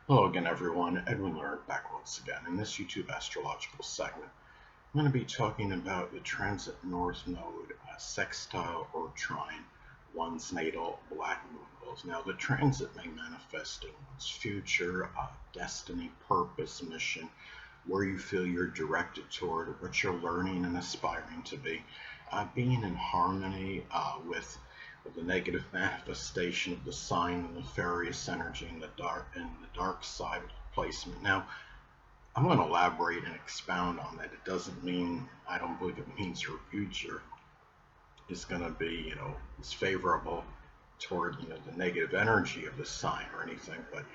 Hello again, everyone. Edwin Learnard back once again. In this YouTube astrological segment, I'm going to be talking about the transit north node, sextile or trine, one's natal Black Moon Lilith. Now, the transit may manifest in one's future, destiny, purpose, mission, where you feel you're directed toward, what you're learning and aspiring to be, being in harmony with the negative manifestation of the sign and nefarious energy in the dark side of the placement. Now, I'm going to elaborate and expound on that. It doesn't mean I don't believe it means your future is going to be, is favorable toward, the negative energy of the sign or anything. But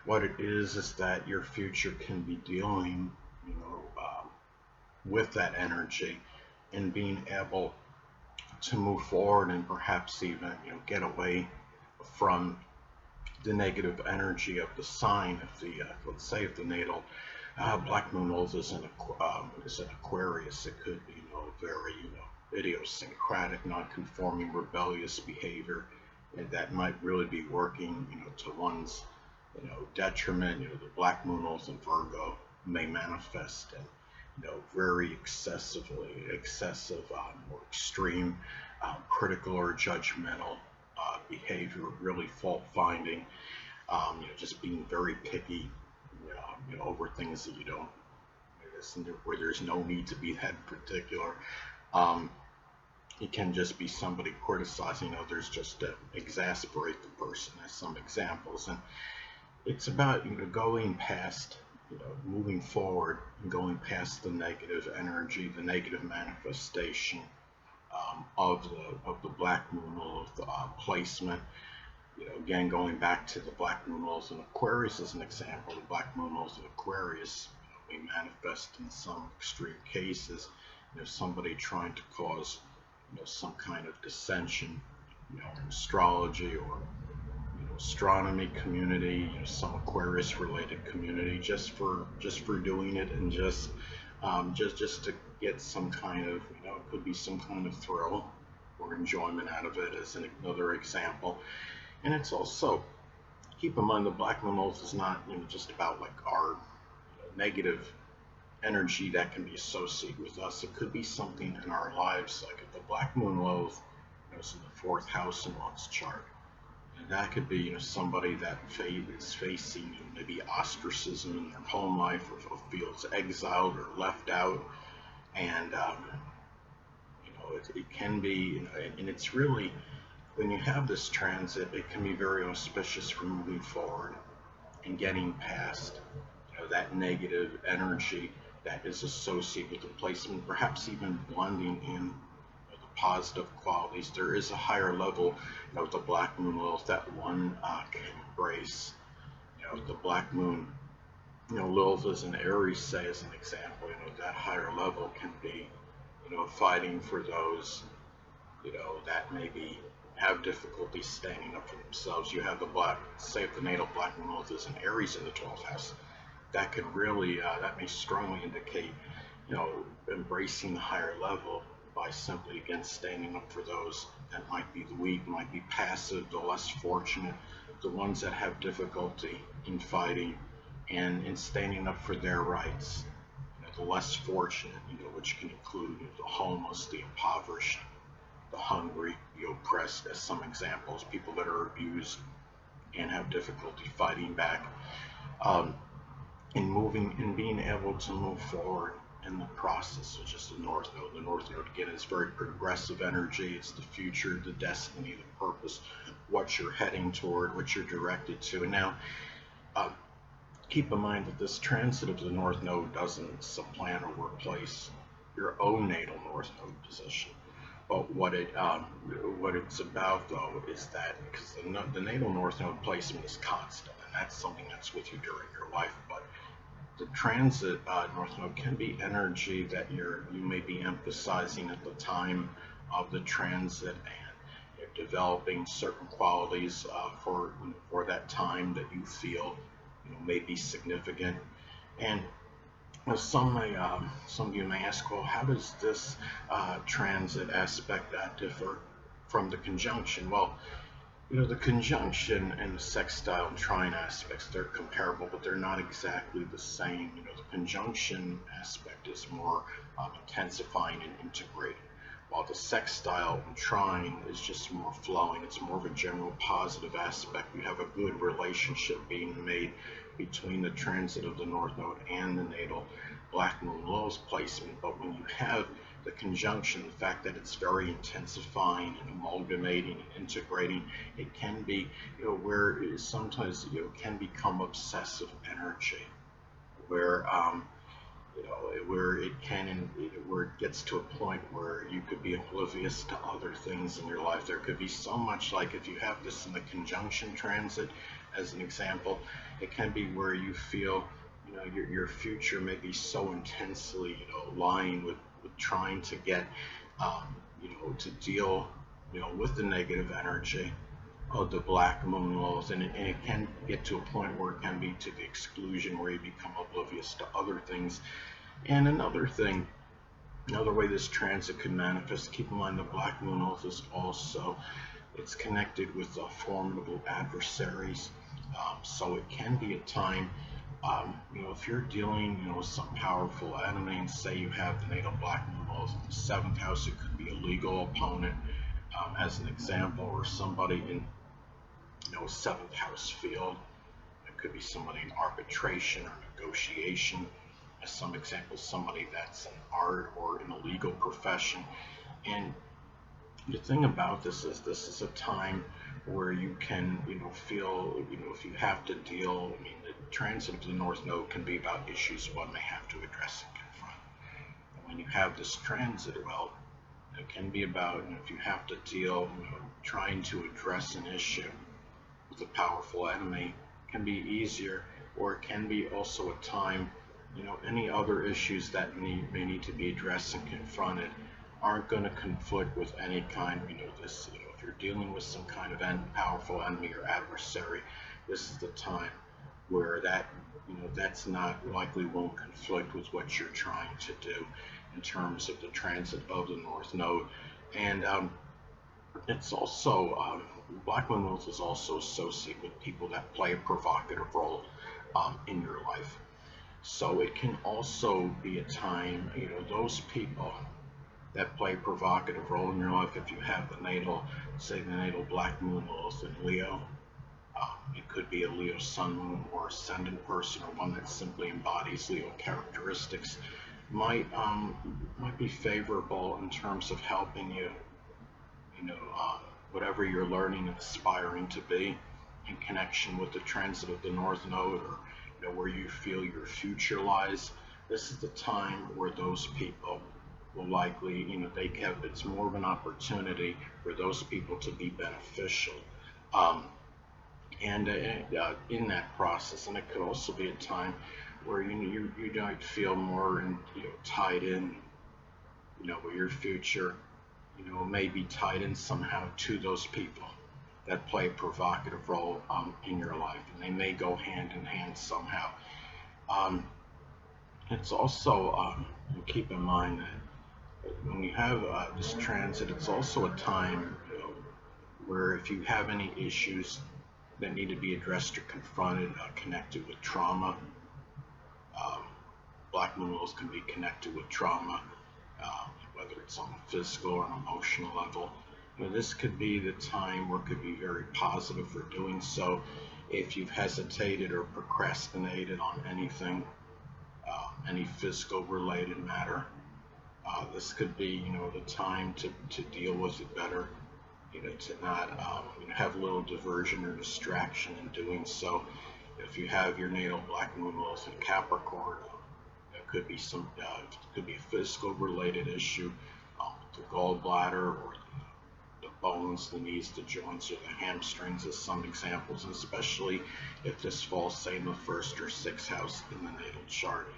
what it is that your future can be dealing, with that energy and being able to move forward and perhaps even, get away from the negative energy of the sign. If the let's say if the natal Black Moon Lilith is an Aquarius, it could be, very, idiosyncratic, non-conforming, rebellious behavior, and that might really be working, to one's, detriment. The Black Moon Lilith in Virgo may manifest in, very excessive, or extreme, critical or judgmental behavior, really fault finding, just being very picky, over things that you don't, where there's no need to be that particular. Um, it can just be somebody criticizing others just to exasperate the person, as some examples. And it's about, going past, moving forward and going past the negative energy, the negative manifestation of the Black Moon Lilith placement. Again, going back to the Black Moon Lilith in Aquarius as an example, the Black Moon Lilith in Aquarius, may manifest in some extreme cases. Somebody trying to cause, some kind of dissension, in astrology or, astronomy community, some Aquarius related community, just for doing it and just to get some kind of, it could be some kind of thrill or enjoyment out of it, as another example. And it's also, keep in mind, the Black Moon Lilith is not, just about like our, negative energy that can be associated with us. It could be something in our lives, like if the Black Moon Lilith, is in the fourth house in one's chart. And that could be, somebody that is facing, maybe ostracism in their home life, or feels exiled or left out. And it can be, and it's really, when you have this transit, it can be very auspicious for moving forward and getting past, that negative energy that is associated with the placement, perhaps even blending in the positive qualities. There is a higher level, of the Black Moon Lilith that one can embrace. The Black Moon, Lilith is an Aries, say, as an example. That higher level can be, fighting for those, that maybe have difficulty standing up for themselves. You have the say if the natal Black Moon Lilith is an Aries in the 12th house, that could really, that may strongly indicate, embracing the higher level by simply, again, standing up for those that might be the weak, might be passive, the less fortunate, the ones that have difficulty in fighting and in standing up for their rights. The less fortunate, which can include, the homeless, the impoverished, the hungry, the oppressed, as some examples, people that are abused and have difficulty fighting back. In moving and being able to move forward in the process, which is the North Node. The North Node, again, is very progressive energy. It's the future, the destiny, the purpose, what you're heading toward, what you're directed to. And now, keep in mind that this transit of the North Node doesn't supplant or replace your own natal North Node position. But what it's about, though, is that because the natal North Node placement is constant, and that's something that's with you during your life. But the transit North Node can be energy that you may be emphasizing at the time of the transit, and you're developing certain qualities for that time that you feel, may be significant. And some of you may ask, well, how does this transit aspect differ from the conjunction? Well, The conjunction and the sextile and trine aspects, they're comparable, but they're not exactly the same. The conjunction aspect is more intensifying and integrating, while the sextile and trine is just more flowing. It's more of a general positive aspect. You have a good relationship being made between the transit of the North Node and the natal Black Moon Lilith placement. But when you have the conjunction, the fact that it's very intensifying and amalgamating and integrating, it can be, where it sometimes, can become obsessive energy, where, where it can, where it gets to a point where you could be oblivious to other things in your life. There could be so much, like if you have this in the conjunction transit, as an example, it can be where you feel, your future may be so intensely, aligned with trying to get, to deal, with the negative energy of the Black Moon Lilith, and it can get to a point where it can be to the exclusion, where you become oblivious to other things. And another thing, another way this transit could manifest, keep in mind the Black Moon Lilith is also, it's connected with formidable adversaries, so it can be a time, if you're dealing, with some powerful enemy, and say you have the natal Black Moon Lilith in the 7th house, it could be a legal opponent, as an example, or somebody in, a 7th house field. It could be somebody in arbitration or negotiation, as some examples, somebody that's in art or in a legal profession. And the thing about this is a time where you can, feel, if you have to deal, the transit of the North Node can be about issues one may have to address and confront. And when you have this transit, well, it can be about, if you have to deal, trying to address an issue with a powerful enemy, can be easier, or it can be also a time, any other issues that may need to be addressed and confronted aren't going to conflict with any kind, this, if you're dealing with some kind of powerful enemy or adversary, this is the time where that, that's not likely won't conflict with what you're trying to do in terms of the transit of the North Node. And it's also, Black Moon Lilith is also associated with people that play a provocative role in your life. So it can also be a time, those people that play a provocative role in your life, if you have the natal, say the natal Black Moon Lilith in Leo, it could be a Leo Sun, Moon, or Ascendant person, or one that simply embodies Leo characteristics, might be favorable in terms of helping you, whatever you're learning and aspiring to be, in connection with the transit of the North Node, or where you feel your future lies. This is the time where those people will likely, it's more of an opportunity for those people to be beneficial, and in that process. And it could also be a time where you might feel more tied in, with your future, may be tied in somehow to those people that play a provocative role in your life, and they may go hand in hand somehow. It's also, keep in mind that when you have this transit, it's also a time, where if you have any issues that need to be addressed or confronted, connected with trauma, Black Moon Lilith can be connected with trauma, whether it's on a physical or an emotional level. This could be the time where it could be very positive for doing so. If you've hesitated or procrastinated on anything, any physical related matter, this could be, the time to deal with it better, to not have little diversion or distraction in doing so. If you have your natal Black Moon Lilith in Capricorn, it could be a physical related issue, the gallbladder, or the bones, the knees, the joints, or the hamstrings, as some examples, and especially if this falls, say, in the 1st or 6th house in the natal chart.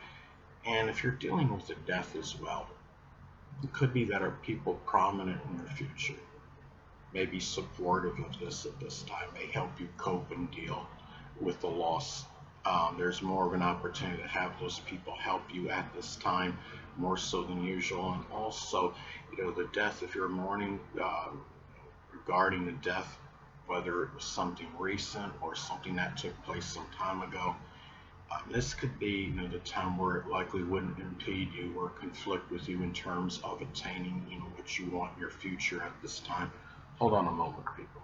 And if you're dealing with the death as well, it could be that are people prominent in your future may be supportive of this at this time, may help you cope and deal with the loss. There's more of an opportunity to have those people help you at this time, more so than usual. And also, the death, if you're mourning regarding the death of whether it was something recent or something that took place some time ago. This could be, the time where it likely wouldn't impede you or conflict with you in terms of attaining, what you want in your future at this time. Hold on a moment, people.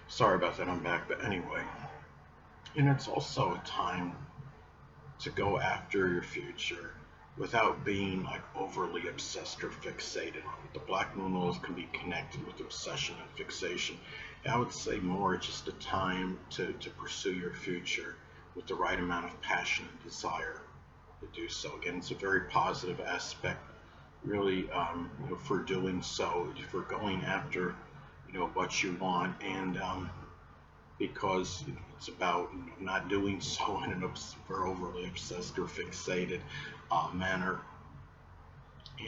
Sorry about that, I'm back, but anyway. And it's also a time to go after your future without being like overly obsessed or fixated on it. The Black Moon Lilith can be connected with obsession and fixation. I would say more just a time to pursue your future with the right amount of passion and desire to do so. Again, it's a very positive aspect, really, for doing so, for going after, what you want, and because it's about not doing so in an overly obsessed or fixated manner.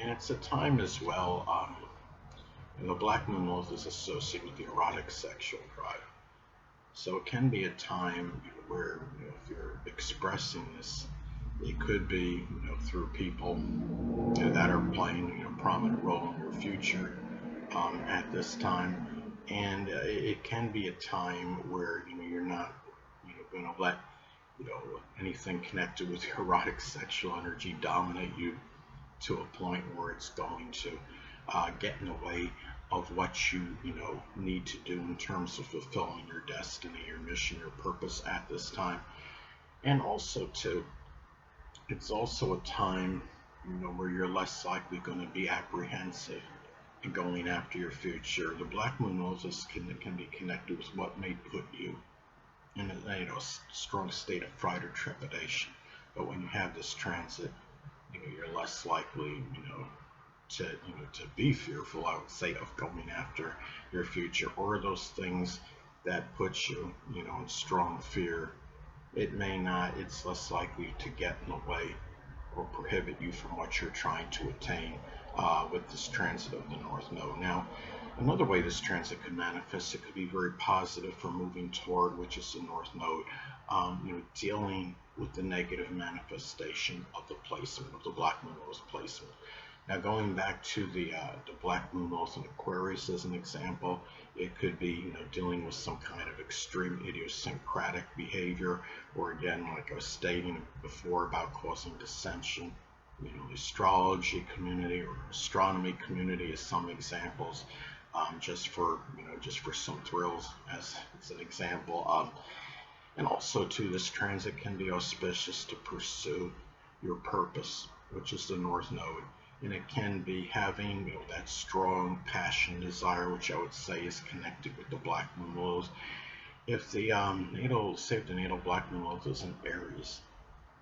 And it's a time as well, the Black Moon Lilith is associated with the erotic sexual drive. So it can be a time where if you're expressing this, it could be through people that are playing a prominent role in your future at this time. And it can be a time where you're not going to let anything connected with your erotic sexual energy dominate you to a point where it's going to get in the way of what you need to do in terms of fulfilling your destiny, your mission, your purpose at this time. And also too, it's also a time where you're less likely going to be apprehensive and going after your future. The Black Moon Lilith can be connected with what may put you in a strong state of fright or trepidation. But when you have this transit, you're less likely, to be fearful, I would say, of going after your future or those things that put you, in strong fear. It's less likely to get in the way or prohibit you from what you're trying to attain with this transit of the North Node. Now, another way this transit could manifest, it could be very positive for moving toward, which is the North Node, dealing with the negative manifestation of the placement, of the Black Moon Lilith placement. Now, going back to the Black Moon Lilith in Aquarius as an example, it could be dealing with some kind of extreme idiosyncratic behavior, or again, like I was stating before, about causing dissension. The astrology community or astronomy community as some examples, just for some thrills as an example. And also too, this transit can be auspicious to pursue your purpose, which is the North Node. And it can be having that strong passion, desire, which I would say is connected with the Black Moon Lilith. If the natal Black Moon Lilith is in Aries,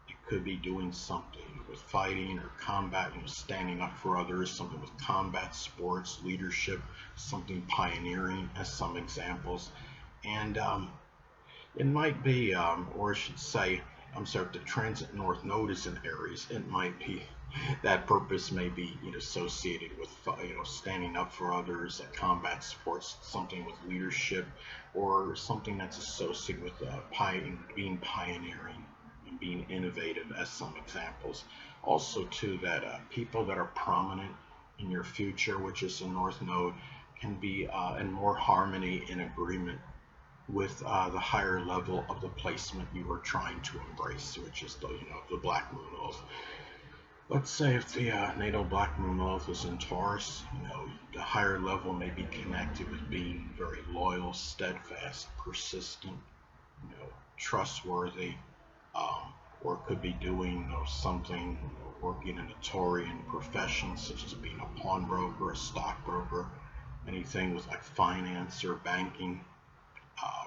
it could be doing something with fighting or combat, standing up for others, something with combat sports, leadership, something pioneering as some examples. And it might be, or I should say, if the transit North Node is in Aries, it might be that purpose may be associated with standing up for others, combat sports, something with leadership, or something that's associated with being pioneering and being innovative as some examples. Also too, that people that are prominent in your future, which is the North Node, can be in more harmony and agreement with the higher level of the placement you are trying to embrace, which is the Black Moon Lilith. Let's say if the natal Black Moon Lilith is in Taurus, the higher level may be connected with being very loyal, steadfast, persistent, trustworthy, or could be doing something, working in a Taurian profession, such as being a pawnbroker, a stockbroker, anything with like finance or banking,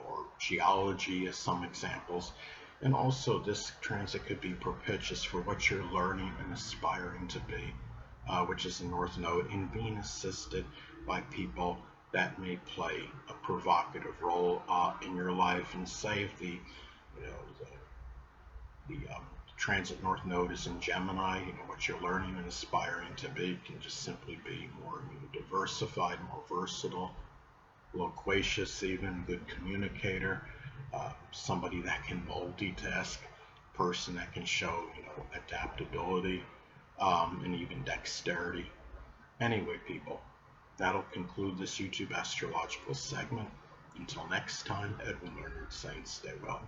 or geology as some examples. And also this transit could be propitious for what you're learning and aspiring to be, which is the North Node, and being assisted by people that may play a provocative role in your life. And say if the transit North Node is in Gemini, what you're learning and aspiring to be can just simply be more diversified, more versatile, loquacious, even good communicator, somebody that can multitask, person that can show adaptability, and even dexterity. Anyway, people, that'll conclude this YouTube astrological segment. Until next time, Edwin Learnard saying stay well.